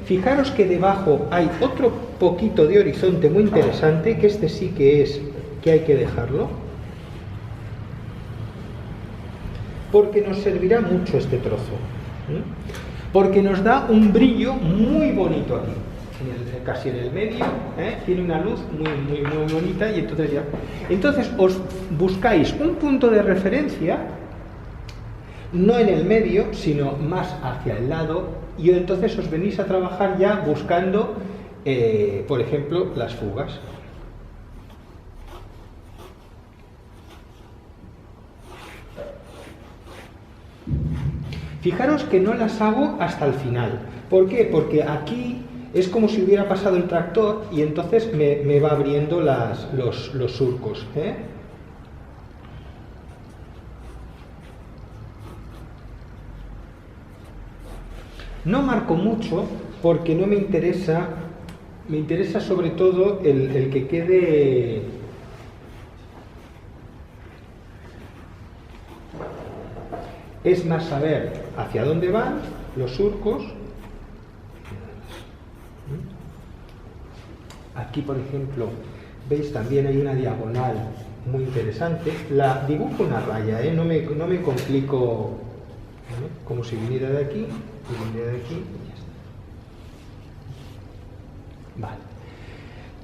Fijaros que debajo hay otro poquito de horizonte muy interesante, que este sí que es, que hay que dejarlo, porque nos servirá mucho este trozo, porque nos da un brillo muy bonito aquí, casi en el medio, tiene una luz muy bonita, y entonces os buscáis un punto de referencia, no en el medio, sino más hacia el lado, y entonces os venís a trabajar ya buscando, por ejemplo, las fugas. Fijaros que no las hago hasta el final. ¿Por qué? Porque aquí es como si hubiera pasado el tractor y entonces me va abriendo los surcos. No marco mucho porque no me interesa sobre todo el que quede es más saber hacia dónde van los surcos. Aquí, por ejemplo, veis también hay una diagonal muy interesante. La dibujo una raya, no me complico, como si viniera de aquí y viniera de aquí y ya está. Vale.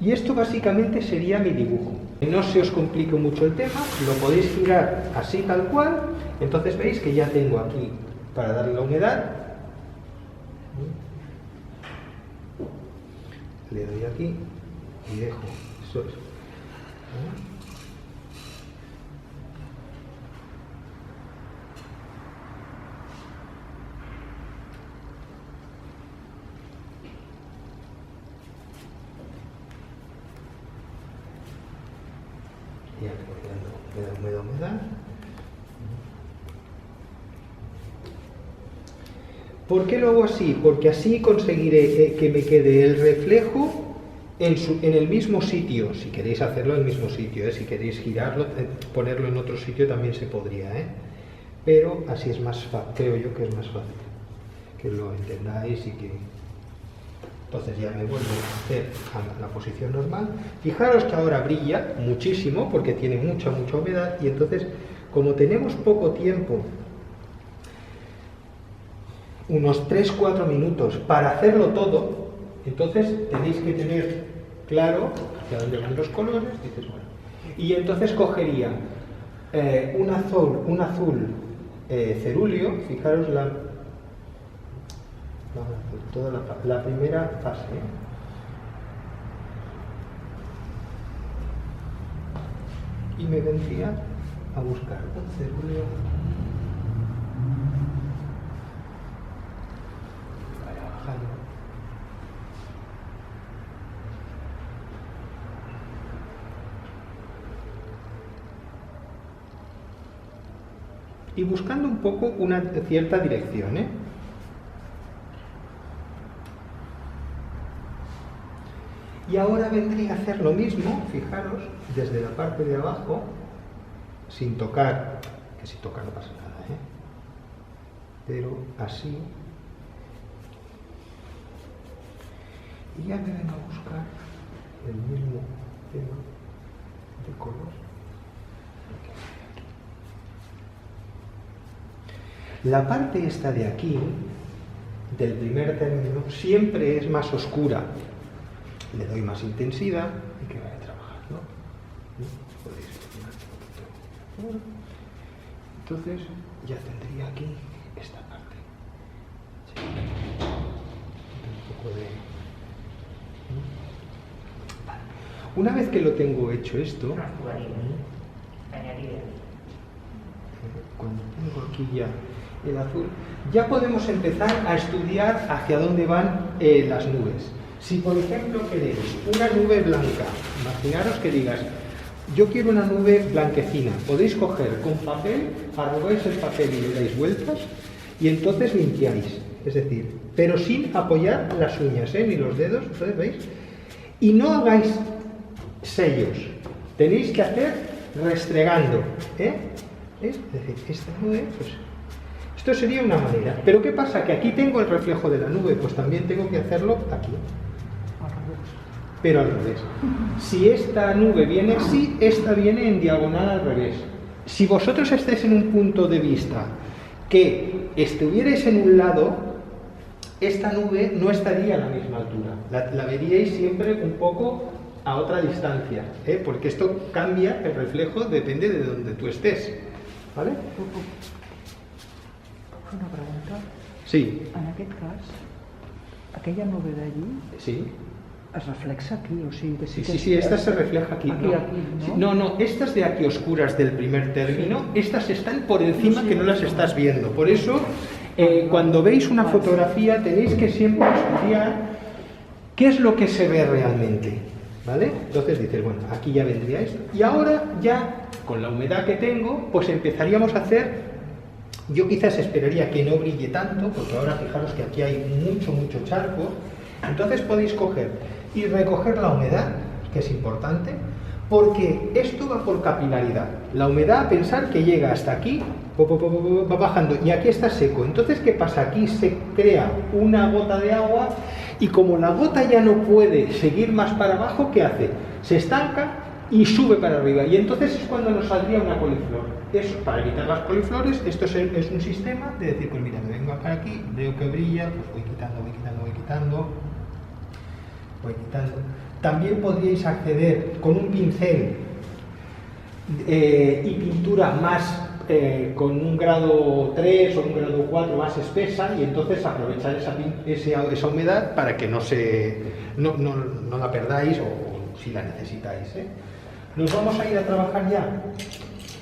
Y esto básicamente sería mi dibujo. No se os complique mucho el tema, lo podéis girar así tal cual. Entonces veis que ya tengo aquí para darle la humedad. Le doy aquí y dejo. Eso es. Ya le voy dando humedad. ¿Por qué lo hago así? Porque así conseguiré que me quede el reflejo en el mismo sitio. Si queréis hacerlo en el mismo sitio, si queréis girarlo, ponerlo en otro sitio también se podría, pero así es más fácil, creo yo que es más fácil que lo entendáis y que... Entonces ya me vuelvo a hacer a la posición normal. Fijaros que ahora brilla muchísimo porque tiene mucha humedad, y entonces, como tenemos poco tiempo, unos 3-4 minutos para hacerlo todo, entonces tenéis que tener claro hacia dónde van los colores, dices, bueno, y entonces cogería un azul cerúleo. Fijaros toda la primera fase, y me vendría a buscar un cerúleo. Vaya bajando. Y buscando un poco una cierta dirección, Y ahora vendría a hacer lo mismo, fijaros, desde la parte de abajo, sin tocar, que si toca no pasa nada, pero así, y ya me vengo a buscar el mismo tema de color. La parte esta de aquí, del primer término, siempre es más oscura. Le doy más intensidad y que vaya trabajando. Podéis ver un poquito. Entonces ya tendría aquí esta parte. Un poco de... Vale. Una vez que lo tengo hecho esto, cuando tengo aquí ya el azul, ya podemos empezar a estudiar hacia dónde van las nubes. Si por ejemplo queréis una nube blanca, imaginaros que digas, yo quiero una nube blanquecina, podéis coger con papel, arrugáis el papel y le dais vueltas y entonces limpiáis, es decir, pero sin apoyar las uñas, ni los dedos, entonces veis, y no hagáis sellos, tenéis que hacer restregando, Es decir, esta nube, pues Esto sería una manera. Pero ¿qué pasa? Que aquí tengo el reflejo de la nube, pues también tengo que hacerlo aquí. Pero al revés. Si esta nube viene así, esta viene en diagonal al revés. Si vosotros estéis en un punto de vista que estuvierais en un lado, esta nube no estaría a la misma altura. La veríais siempre un poco a otra distancia, porque esto cambia el reflejo, depende de donde tú estés. ¿Vale? Una pregunta. Sí. En aquest cas, aquella nube d'allí Sí. es reflexa aquí, o sigui que Sí, esta se refleja aquí. Aquí, no. aquí, ¿no? No, estas de aquí oscuras del primer término, estas están por encima que no las estás viendo. Por eso, cuando veis una fotografía tenéis que siempre estudiar qué es lo que se ve realmente. ¿Vale? Entonces dices, bueno, aquí ya vendría esto. Y ahora ya, con la humedad que tengo, pues empezaríamos a hacer... Yo quizás esperaría que no brille tanto, porque ahora fijaros que aquí hay mucho charco. Entonces podéis coger y recoger la humedad, que es importante, porque esto va por capilaridad. La humedad, pensar que llega hasta aquí, va bajando, y aquí está seco. Entonces, ¿qué pasa? Aquí se crea una gota de agua, y como la gota ya no puede seguir más para abajo, ¿qué hace? Se estanca y sube para arriba, y entonces es cuando nos saldría una coliflor. Eso, para evitar las coliflores, esto es un sistema de decir, pues mira, me vengo para aquí, veo que brilla, pues voy quitando. También podríais acceder con un pincel y pintura más con un grado 3 o un grado 4 más espesa, y entonces aprovechar esa humedad para que no la perdáis, o si la necesitáis. Nos vamos a ir a trabajar ya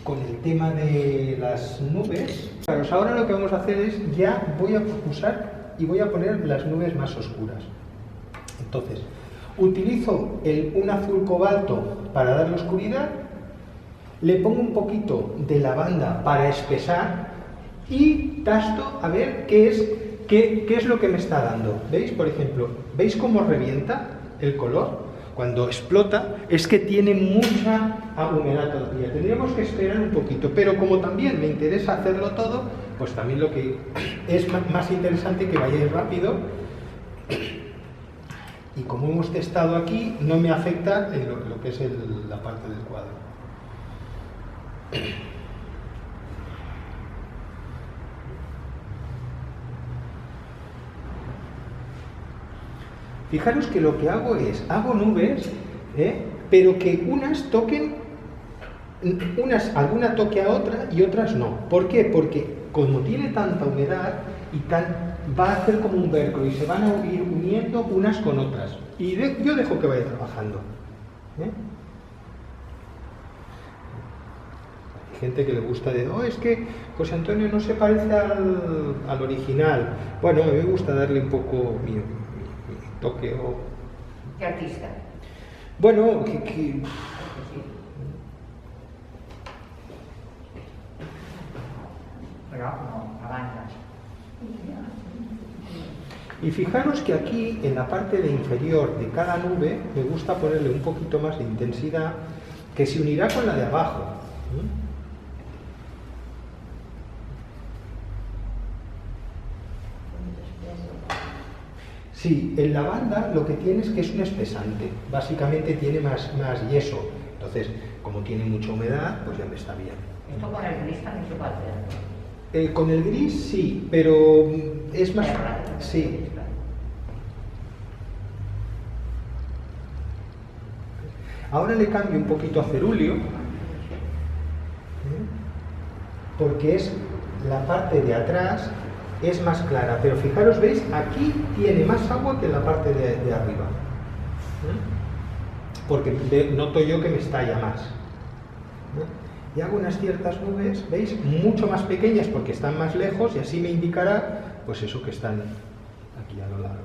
con el tema de las nubes. Pues ahora lo que vamos a hacer es, ya voy a usar y voy a poner las nubes más oscuras. Entonces, utilizo un azul cobalto para darle oscuridad, le pongo un poquito de lavanda para espesar y tasto a ver qué es lo que me está dando. ¿Veis? Por ejemplo, ¿veis cómo revienta el color? Cuando explota es que tiene mucha humedad todavía. Tendríamos que esperar un poquito, pero como también me interesa hacerlo todo, pues también lo que es más interesante que vayáis rápido. Y como hemos testado aquí, no me afecta en lo que es la parte del cuadro. Fijaros que lo que hago es, hago nubes, pero que unas toquen, alguna toque a otra y otras no. ¿Por qué? Porque como tiene tanta humedad va a hacer como un velcro y se van a ir uniendo unas con otras. Y yo dejo que vaya trabajando. Hay gente que le gusta es que José Antonio no se parece al original. Bueno, a mí me gusta darle un poco mi toque o... ¿Qué artista? Bueno, Pero no, avanza. Y fijaros que aquí, en la parte de inferior de cada nube, me gusta ponerle un poquito más de intensidad, que se unirá con la de abajo. Sí, el lavanda lo que tiene es que es un espesante, básicamente tiene más yeso, entonces como tiene mucha humedad, pues ya me está bien. Esto con el gris también se puede hacer. Con el gris sí, pero es más... Sí. Ahora le cambio un poquito a cerúleo, porque es la parte de atrás es más clara, pero fijaros, veis, aquí tiene más agua que en la parte de arriba, porque noto yo que me estalla más. Y hago unas ciertas nubes, veis, mucho más pequeñas porque están más lejos, y así me indicará, pues eso, que están aquí a lo lejos.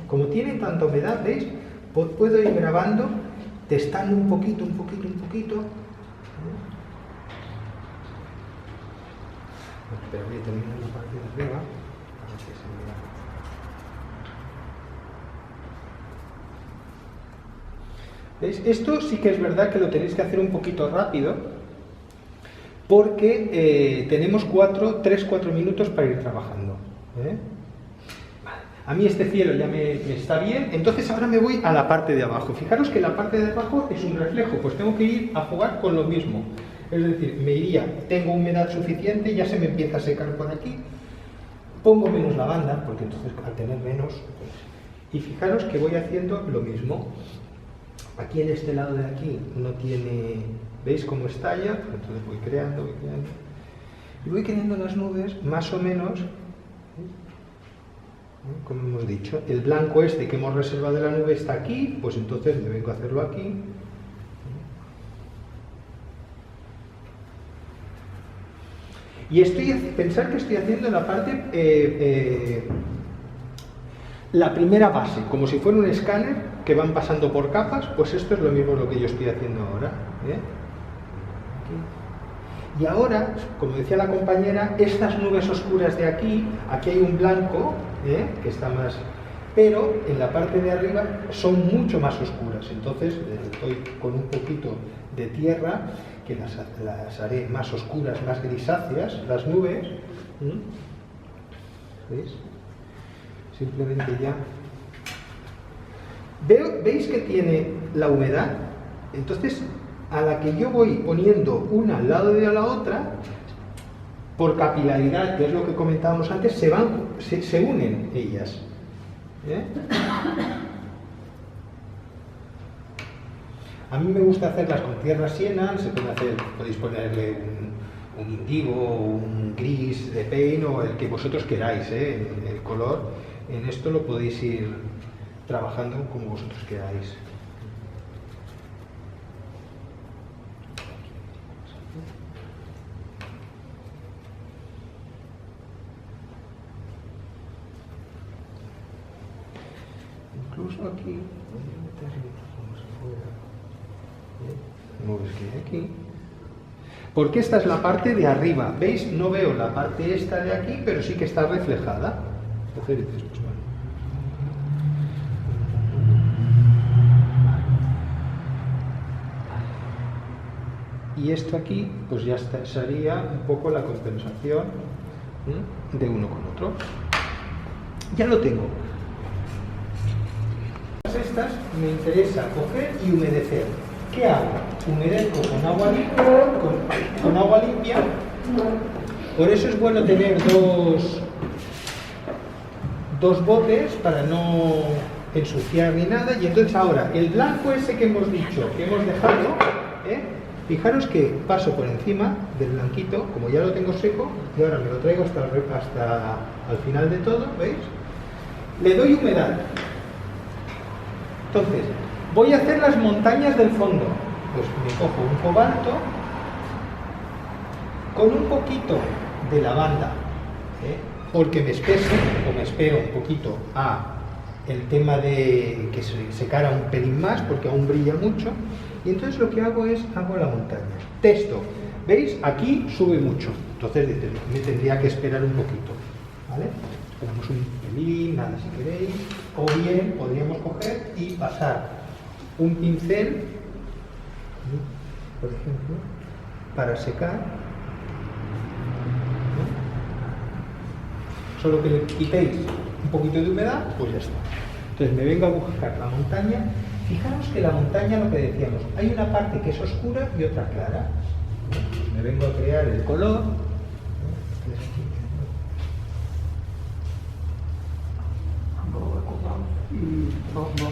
Como tiene tanta humedad, veis, puedo ir grabando, testando un poquito. Pero voy a terminar la parte de arriba, a ver si se mira. ¿Veis? Esto sí que es verdad que lo tenéis que hacer un poquito rápido, porque tenemos 3-4 minutos para ir trabajando. Vale. A mí este cielo ya me está bien, entonces ahora me voy a la parte de abajo. Fijaros que la parte de abajo es un reflejo, pues tengo que ir a jugar con lo mismo. Es decir, me iría, tengo humedad suficiente, ya se me empieza a secar por aquí, pongo menos lavanda, porque entonces al tener menos, pues, y fijaros que voy haciendo lo mismo. Aquí en este lado de aquí no tiene, ¿veis cómo estalla? Entonces voy creando, y voy creando las nubes más o menos, como hemos dicho, el blanco este que hemos reservado de la nube está aquí, pues entonces me vengo a hacerlo aquí. Y pensar que estoy haciendo la parte, la primera base, como si fuera un escáner que van pasando por capas, pues esto es lo mismo lo que yo estoy haciendo ahora. Y ahora, como decía la compañera, estas nubes oscuras de aquí hay un blanco, que está más... Pero en la parte de arriba son mucho más oscuras, entonces estoy con un poquito de tierra, que las haré más oscuras, más grisáceas, las nubes. ¿Veis? Simplemente ya... ¿Veis que tiene la humedad? Entonces, a la que yo voy poniendo una al lado de la otra, por capilaridad, que es lo que comentábamos antes, se unen ellas. A mí me gusta hacerlas con tierra siena, podéis ponerle un indigo, un gris de paint o el que vosotros queráis, el color. En esto lo podéis ir trabajando como vosotros queráis. Incluso aquí, nubes que hay aquí, porque esta es la parte de arriba, ¿veis? No veo la parte esta de aquí, pero sí que está reflejada. Entonces dices, pues bueno. Y esto aquí, pues ya sería un poco la compensación de uno con otro. Ya lo tengo. Estas me interesa coger y humedecer. ¿Qué hago? Humedezco con agua limpia. Por eso es bueno tener dos botes para no ensuciar ni nada. Y entonces ahora, el blanco ese que hemos dicho, que hemos dejado, fijaros que paso por encima del blanquito, como ya lo tengo seco, y ahora me lo traigo hasta al final de todo, ¿veis? Le doy humedad. Entonces, voy a hacer las montañas del fondo. Pues me cojo un cobalto con un poquito de lavanda, porque me espeso o me espero un poquito a el tema de que se secara un pelín más, porque aún brilla mucho, y entonces lo que hago es, hago la montaña. Testo, ¿veis? Aquí sube mucho, entonces me tendría que esperar un poquito, ¿vale? Esperamos un pelín, nada si queréis, o bien podríamos coger y pasar un pincel, por ejemplo, para secar, solo que le quitéis un poquito de humedad, pues ya está. Entonces me vengo a buscar la montaña. Fijaros que la montaña, lo que decíamos, hay una parte que es oscura y otra clara. Me vengo a crear el color.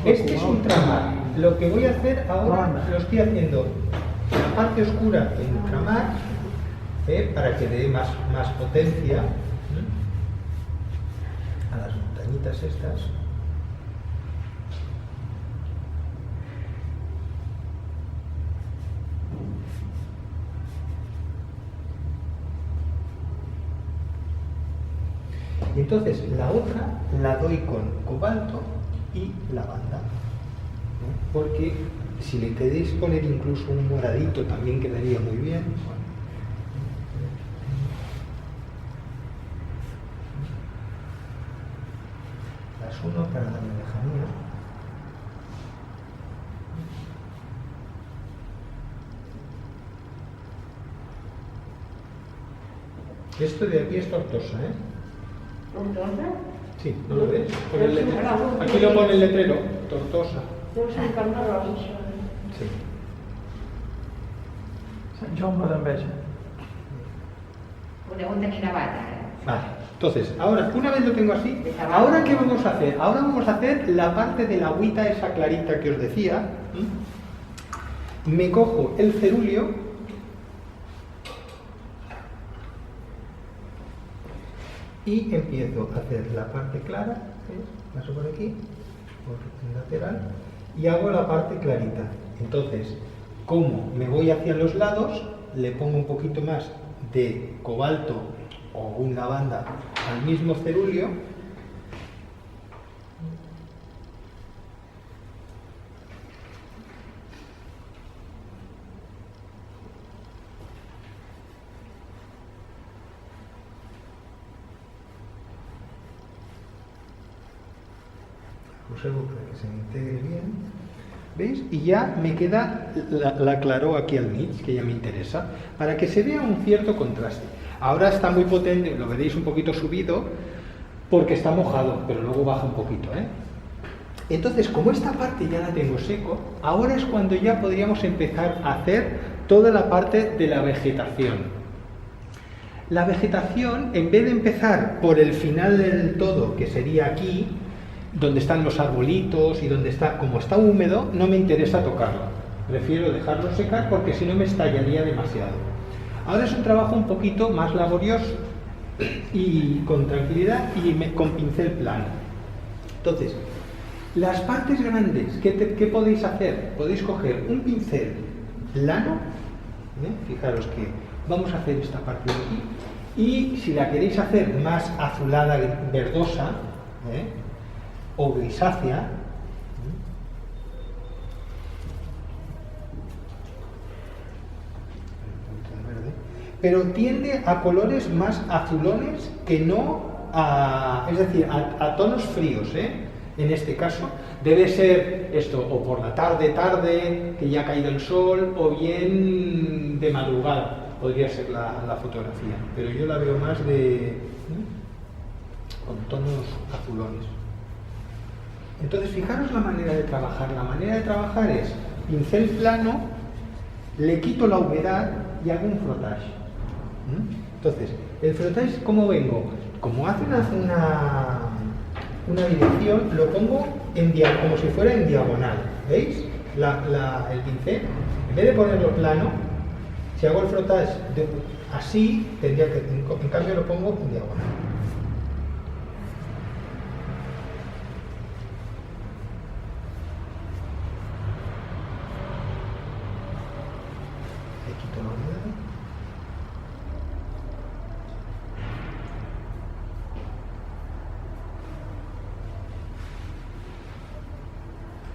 Este es ultramar. Lo que voy a hacer ahora lo estoy haciendo la parte oscura en ultramar, para que dé más potencia a las montañitas estas. Y entonces la otra la doy con cobalto y lavanda, porque si le queréis poner incluso un moradito también quedaría muy bien. Las uno para darle lejanía. Esto de aquí es Tortosa, ¿eh? ¿Tortosa? Sí, ¿no lo ves? Aquí lo pone el letrero, Tortosa. Deu ser un camp de roses, això. Sí. Sant Jaume d'Enveja. Podeu tenir nevat, ara. Vale, entonces, ahora, una vez lo tengo así, ¿ahora qué vamos a hacer? Ahora vamos a hacer la parte de la agüita esa clarita que os decía. Me cojo el cerúleo y empiezo a hacer la parte clara, ¿ves? Paso por aquí, por el lateral, y hago la parte clarita. Entonces, como me voy hacia los lados, le pongo un poquito más de cobalto o un lavanda al mismo cerúleo. Observo para que se me integre bien. ¿Veis? Y ya me queda la claró aquí al mix, que ya me interesa, para que se vea un cierto contraste. Ahora está muy potente, lo veréis un poquito subido, porque está mojado, pero luego baja un poquito, ¿eh? Entonces, como esta parte ya la tengo seco, ahora es cuando ya podríamos empezar a hacer toda la parte de la vegetación. La vegetación, en vez de empezar por el final del todo, que sería aquí, donde están los arbolitos y donde está, como está húmedo, no me interesa tocarlo. Prefiero dejarlo secar porque si no me estallaría demasiado. Ahora es un trabajo un poquito más laborioso y con tranquilidad y con pincel plano. Entonces, las partes grandes, ¿qué podéis hacer? Podéis coger un pincel plano, fijaros que vamos a hacer esta parte de aquí, y si la queréis hacer más azulada, verdosa, o grisácea, pero tiende a colores más azulones que no a, es decir, a tonos fríos, en este caso debe ser esto o por la tarde, que ya ha caído el sol, o bien de madrugada podría ser la fotografía, pero yo la veo más con tonos azulones. Entonces, fijaros la manera de trabajar. La manera de trabajar es pincel plano, le quito la humedad y hago un frottage. Entonces, el frottage, ¿cómo vengo? Como hace una dirección, lo pongo como si fuera en diagonal. ¿Veis? El pincel, en vez de ponerlo plano, si hago el frottage así, tendría que, en cambio lo pongo en diagonal.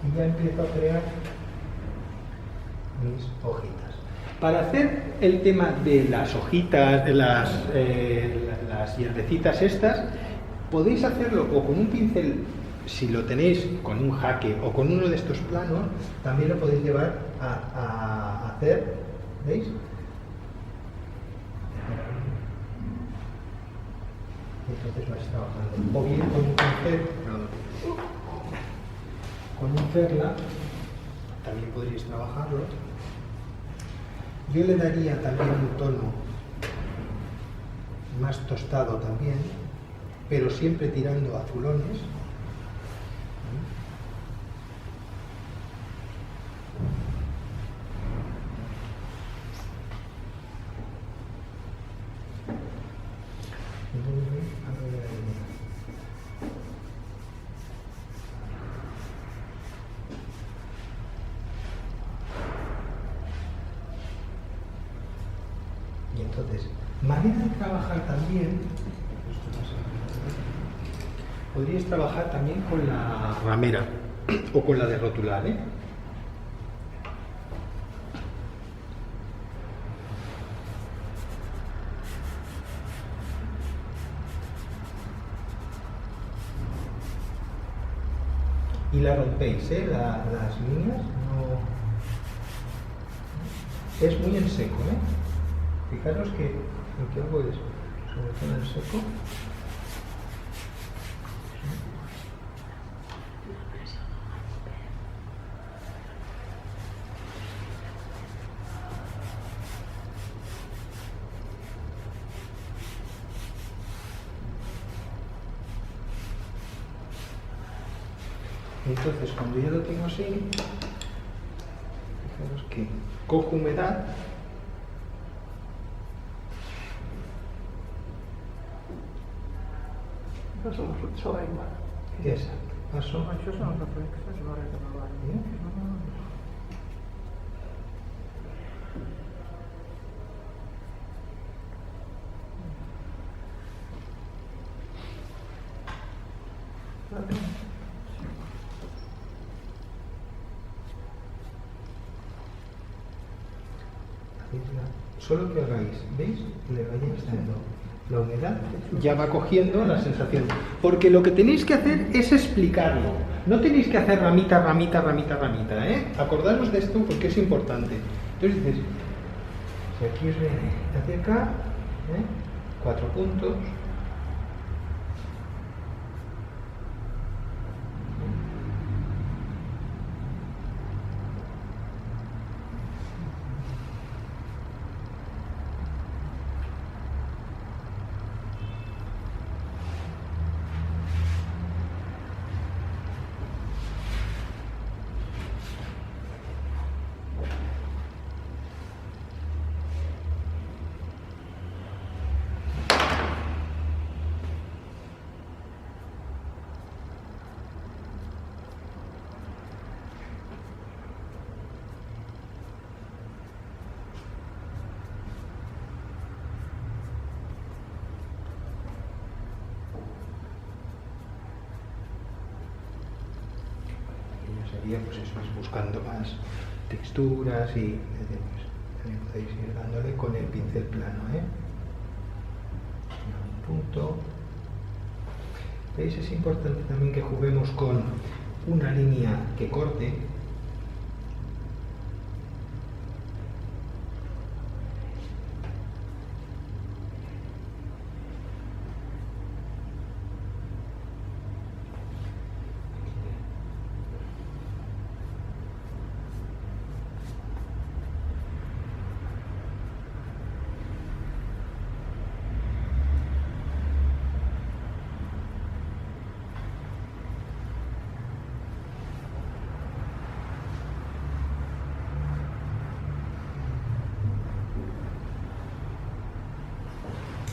Y ya empiezo a crear mis hojitas. Para hacer el tema de las hojitas, de las hierbecitas estas, podéis hacerlo o con un pincel, si lo tenéis con un jaque o con uno de estos planos, también lo podéis llevar a hacer, ¿veis? Entonces vais trabajando o bien con un pincel, con un perla, también podríais trabajarlo. Yo le daría también un tono más tostado también, pero siempre tirando a azulones. Y entonces, manera de trabajar también, podríais trabajar también con la ramera o con la de rotular, y la rompéis, las líneas, no... es muy en seco, Fijaros que lo que hago es sobre todo en seco. Entonces, cuando ya lo tengo así, fijaros que cojo humedad. Això és el reflexor d'aigua. Exacto. Paso. Això són els reflexos, l'hora que no va. Solo que hagáis, ¿veis? Le vayáis dando la humedad, ya va cogiendo la sensación. Porque lo que tenéis que hacer es explicarlo. No tenéis que hacer ramita, ramita, ramita, ramita, ¿eh? Acordaros de esto porque es importante. Entonces dices, si aquí os viene hacia acá, 4 puntos. Sería pues eso, es buscando más texturas y pues, también podéis ir dándole con el pincel plano, un punto. ¿Veis? Es importante también que juguemos con una línea que corte.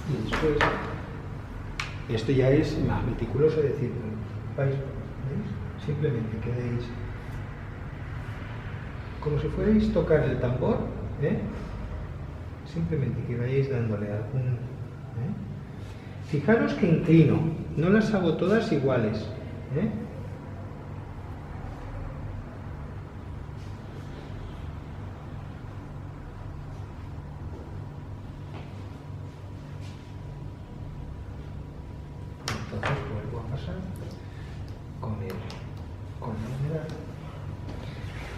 Y después, esto ya es más meticuloso, es decir, ¿veis? Simplemente quedéis como si fuerais tocar el tambor, simplemente que vayáis dándole algún... Fijaros que inclino, no las hago todas iguales. Entonces vuelvo a pasar con la humedad.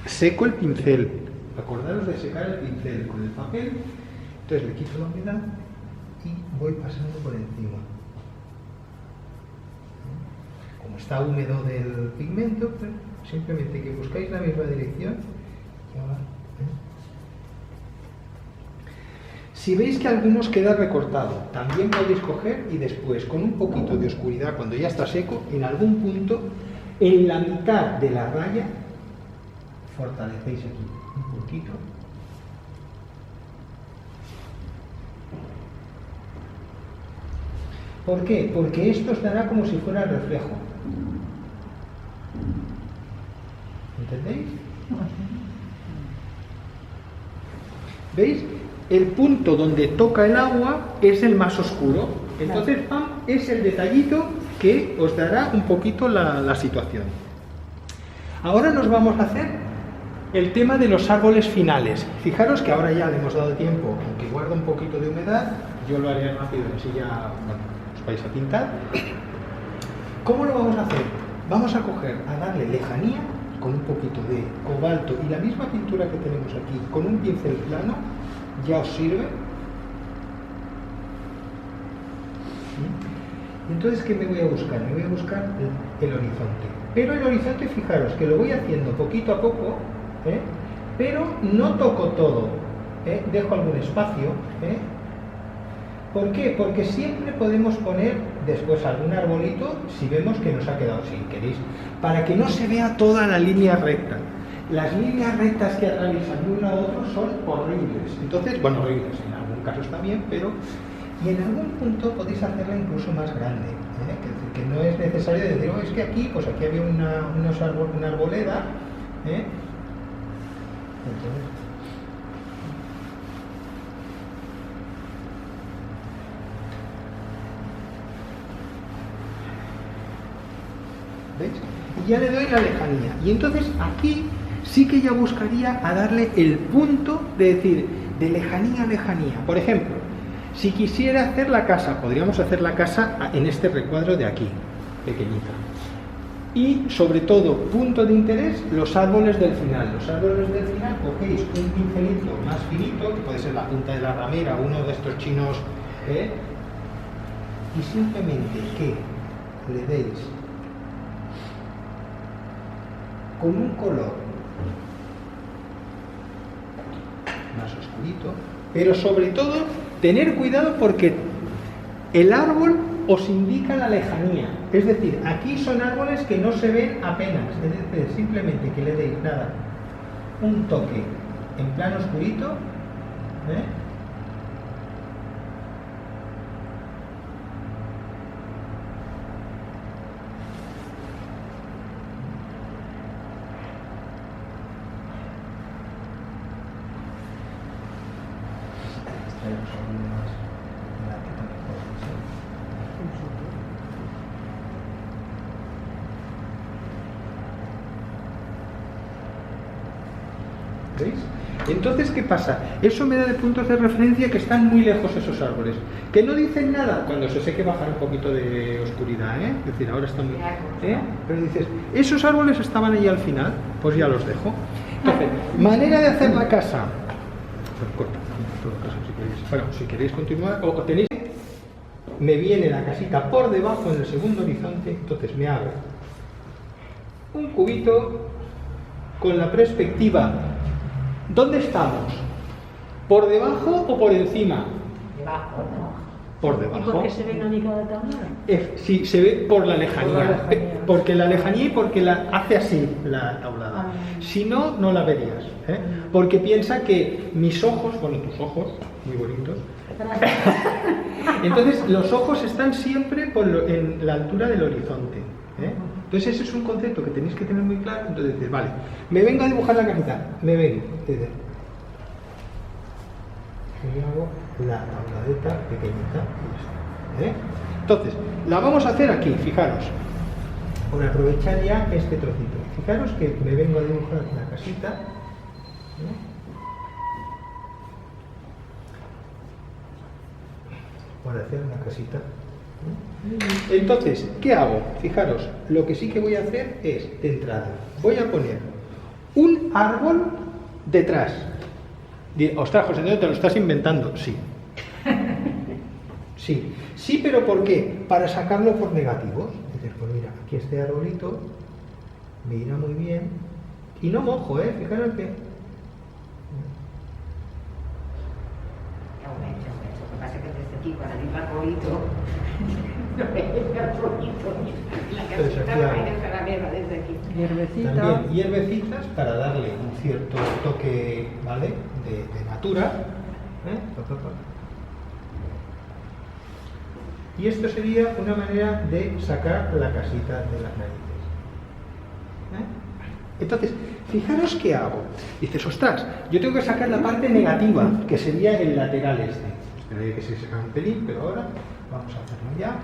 Seco el pincel. Acordaros de secar el pincel con el papel. Entonces le quito la humedad y voy pasando por encima. Como está húmedo del pigmento, pues simplemente que buscáis la misma dirección. Ya va, Si veis que algunos queda recortado, también podéis coger y después, con un poquito de oscuridad, cuando ya está seco, en algún punto, en la mitad de la raya, fortalecéis aquí un poquito. ¿Por qué? Porque esto os dará como si fuera el reflejo. ¿Entendéis? ¿Veis? El punto donde toca el agua es el más oscuro. Entonces, ¡pam!, es el detallito que os dará un poquito la situación. Ahora nos vamos a hacer el tema de los árboles finales. Fijaros que ahora ya le hemos dado tiempo, aunque guarda un poquito de humedad, yo lo haré rápido, así ya os vais a pintar. ¿Cómo lo vamos a hacer? Vamos a coger, a darle lejanía con un poquito de cobalto y la misma pintura que tenemos aquí, con un pincel plano, ya os sirve. Y entonces, ¿qué me voy a buscar? Me voy a buscar el horizonte. Pero el horizonte, fijaros, que lo voy haciendo poquito a poco, pero no toco todo, dejo algún espacio. ¿Por qué? Porque siempre podemos poner después algún arbolito si vemos que nos ha quedado, si queréis, para que no se vea toda la línea recta. Las líneas rectas que atraviesan de uno a otro son horribles. Entonces, bueno, horribles, en algún caso está bien, pero... Y en algún punto podéis hacerla incluso más grande, que no es necesario decir, oh, es que aquí, pues aquí había una arboleda, Entonces, ¿veis? Y ya le doy la lejanía. Y entonces aquí sí que ya buscaría a darle el punto de decir, de lejanía a lejanía. Por ejemplo, si quisiera hacer la casa, podríamos hacer la casa en este recuadro de aquí, pequeñita. Y sobre todo, punto de interés, los árboles del final. Los árboles del final cogéis un pincelito más finito, que puede ser la punta de la ramera, uno de estos chinos, y simplemente que le deis con un color más oscurito, pero sobre todo tener cuidado porque el árbol os indica la lejanía, es decir, aquí son árboles que no se ven apenas, es decir, simplemente que le deis nada, un toque en plan oscurito, ¿Veis? Entonces, ¿qué pasa? Eso me da de puntos de referencia que están muy lejos esos árboles, que no dicen nada cuando se seque bajar un poquito de oscuridad, Es decir, ahora están muy... Pero dices, esos árboles estaban ahí al final, pues ya los dejo. Entonces, manera de hacer la casa. Bueno, si queréis continuar, o tenéis... Me viene la casita por debajo en el segundo horizonte, entonces me hago un cubito con la perspectiva. ¿Dónde estamos? ¿Por debajo o por encima? Debajo, ¿no? Por debajo. ¿Y por qué se ve una única de tablero? Sí, se ve por la lejanía. Por la lejanía. Porque la lejanía y porque la hace así la tablada. Si no, no la verías. Porque piensa que mis ojos, bueno, tus ojos, muy bonitos. Entonces, los ojos están siempre en la altura del horizonte. Entonces ese es un concepto que tenéis que tener muy claro. Entonces dices, vale, me vengo a dibujar la casita, me vengo, dices, y hago la tabladeta pequeñita, Entonces, la vamos a hacer aquí, fijaros, por aprovechar ya este trocito. Fijaros que me vengo a dibujar la casita, por hacer una casita. Entonces, ¿qué hago? Fijaros, lo que sí que voy a hacer es, de entrada, voy a poner un árbol detrás. Ostras, José Antonio, ¿te lo estás inventando? Sí. Sí, pero ¿por qué? Para sacarlo por negativos. Es decir, pues mira, aquí este arbolito me irá muy bien. Y no mojo, fijaros que... Lo que pasa es que desde aquí, para ir al arbolito, no ve el arbolito, la casita no hay de caramelo desde aquí. Hierbecita. También hierbecitas para darle un cierto toque, ¿vale? De natura. Y esto sería una manera de sacar la casita de las narices. Entonces, fijaros qué hago. Dices, ostras, yo tengo que sacar la parte negativa, que sería el lateral este. Esperaría que se sacara un pelín, pero ahora vamos a hacerlo ya.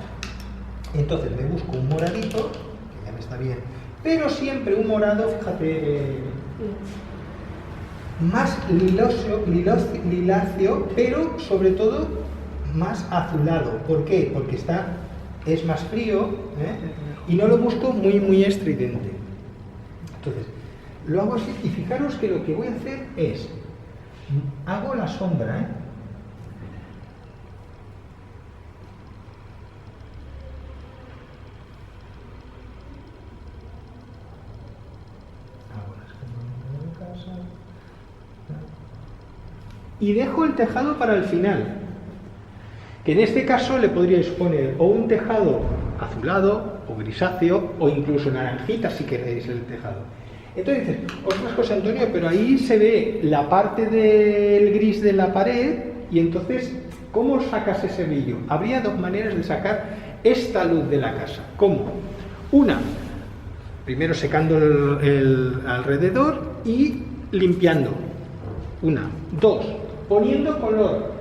Entonces me busco un moradito, que ya me está bien, pero siempre un morado, fíjate, más liláceo, pero sobre todo más azulado. ¿Por qué? Porque es más frío, y no lo busco muy estridente. Entonces, lo hago así, y fijaros que lo que voy a hacer es, hago la sombra, y dejo el tejado para el final. Que en este caso le podríais poner o un tejado azulado, o grisáceo, o incluso naranjita si queréis el tejado. Entonces dices, ostras José Antonio, pero ahí se ve la parte del gris de la pared, y entonces, ¿cómo sacas ese brillo? Habría dos maneras de sacar esta luz de la casa. ¿Cómo? Una, primero secando el alrededor y limpiando. Una. Dos, poniendo color,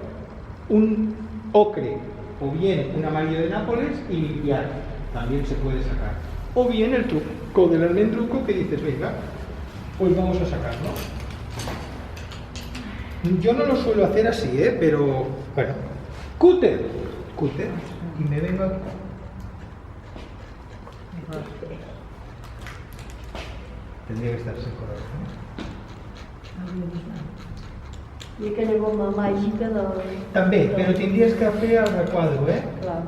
un ocre o bien un amarillo de Nápoles y limpiar. También se puede sacar. O bien el truco del almendruco que dices, venga, pues vamos a sacarlo. Yo no lo suelo hacer así, pero bueno. Cúter. Y me vengo aquí. Tendría que estar seco, I aquella goma màgica de... També, però tindries que fer el requadro, Clar.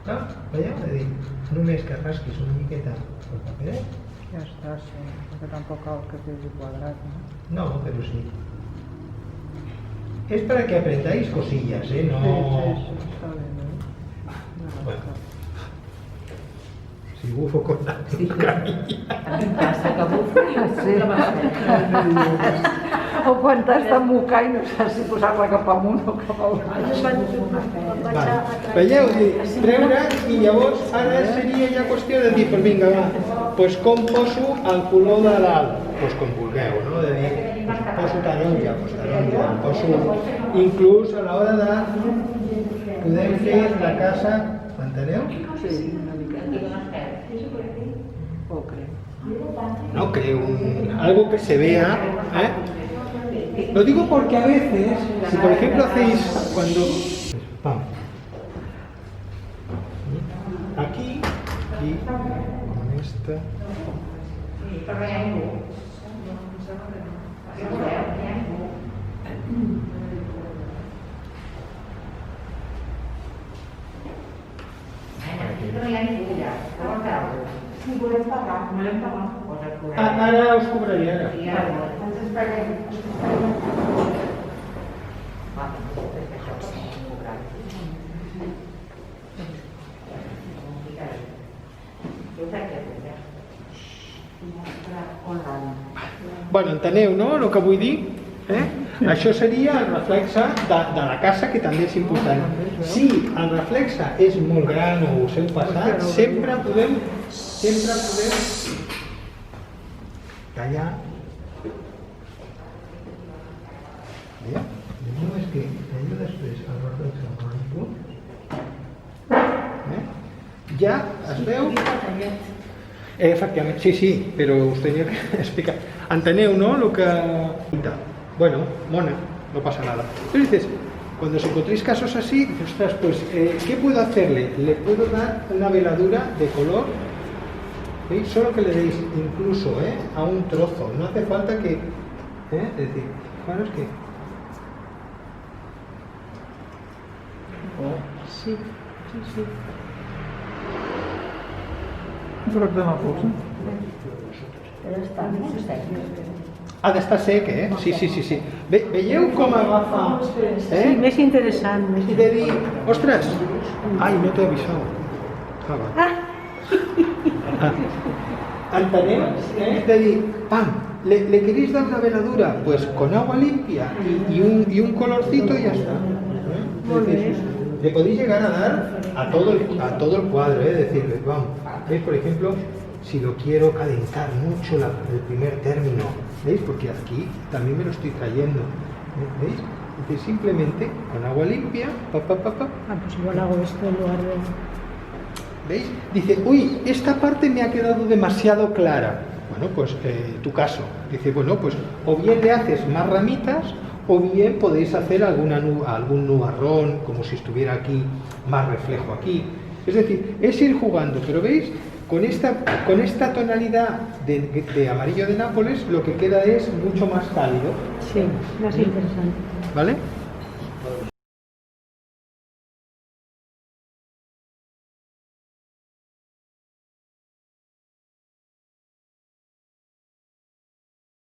No? Veieu? És a dir, només que rasquis una miqueta el paper. Ja està, sí, perquè tampoc cal que quedi quadrat, no? No, pero sí. Es para que aprendáis cosillas, no... Sí, està bé, no? Bueno. Si bufo con la mascarilla. A mi em passa que bufo i Sí. la mascarilla. O quan t'has de mocar i no saps si posar-la cap amunt o cap avall. Vale. Veieu? Treure i llavors ara seria ja qüestió de dir, pues vinga, va, pues com poso el color de l'alt? Pues com vulgueu, no? De dir, pues poso taronja, pues taronja, poso... Inclús a l'hora de poder fer la casa, m'enteneu? Sí, una mica. Ocre. No, creo algo que se vea, Lo digo porque a veces, si por ejemplo hacéis cuando... Pam. Aquí, con esta... Sí, però hi ha ningú. Si ho veu, hi ha ningú. Aquí no hi ha ningú allà. Com acabo? Si volem pagar. Volem pagar. Posa el correu. Ara us cobraré, ara. I ara, Ens esperem. va, és que això ho hem cobrat. Jo ho faig a cobrar. Mostra online. Bueno, enteneu, no?, el que vull dir? Això seria el reflexe de la casa, que també és important. Si el reflexe és molt gran o us heu passat, sempre podem tallar. Veieu? No és que tallo després el reflexe amb un punt. Ja es veu... Efectivament, sí, però us tenia que explicar. Enteneu, no?, lo que... Bueno, mona, no pasa nada. Pero dices, cuando os encontréis casos así, dices, ostras, pues, ¿qué puedo hacerle? Le puedo dar una veladura de color, ¿veis? Solo que le deis incluso a un trozo, no hace falta que... Es decir, fijaros que... Sí. Un broc de Nàpols, Però està molt sec. Ha d'estar sec, Sí. Veieu com agafa... Sí, més interessant. I de dir, ostres, ai, no t'he avisat. ¿Enteneu? De dir, pam, ¿le queréis dar una veladura? Pues con agua limpia y un colorcito y ya está. Es decir, le podéis llegar a dar a todo el cuadro, decirle, vamos, ¿veis? Por ejemplo, si lo quiero calentar mucho el primer término, ¿veis? Porque aquí también me lo estoy trayendo, ¿veis? Es decir, simplemente con agua limpia, Pues igual hago esto en lugar de... ¿veis? Dice, uy, esta parte me ha quedado demasiado clara. Bueno, pues tu caso. Dice, bueno, pues o bien le haces más ramitas, o bien podéis hacer algún nubarrón, como si estuviera aquí, más reflejo aquí. Es decir, es ir jugando, pero ¿veis? Con esta tonalidad de amarillo de Nápoles, lo que queda es mucho más cálido. Sí, más interesante. ¿Vale?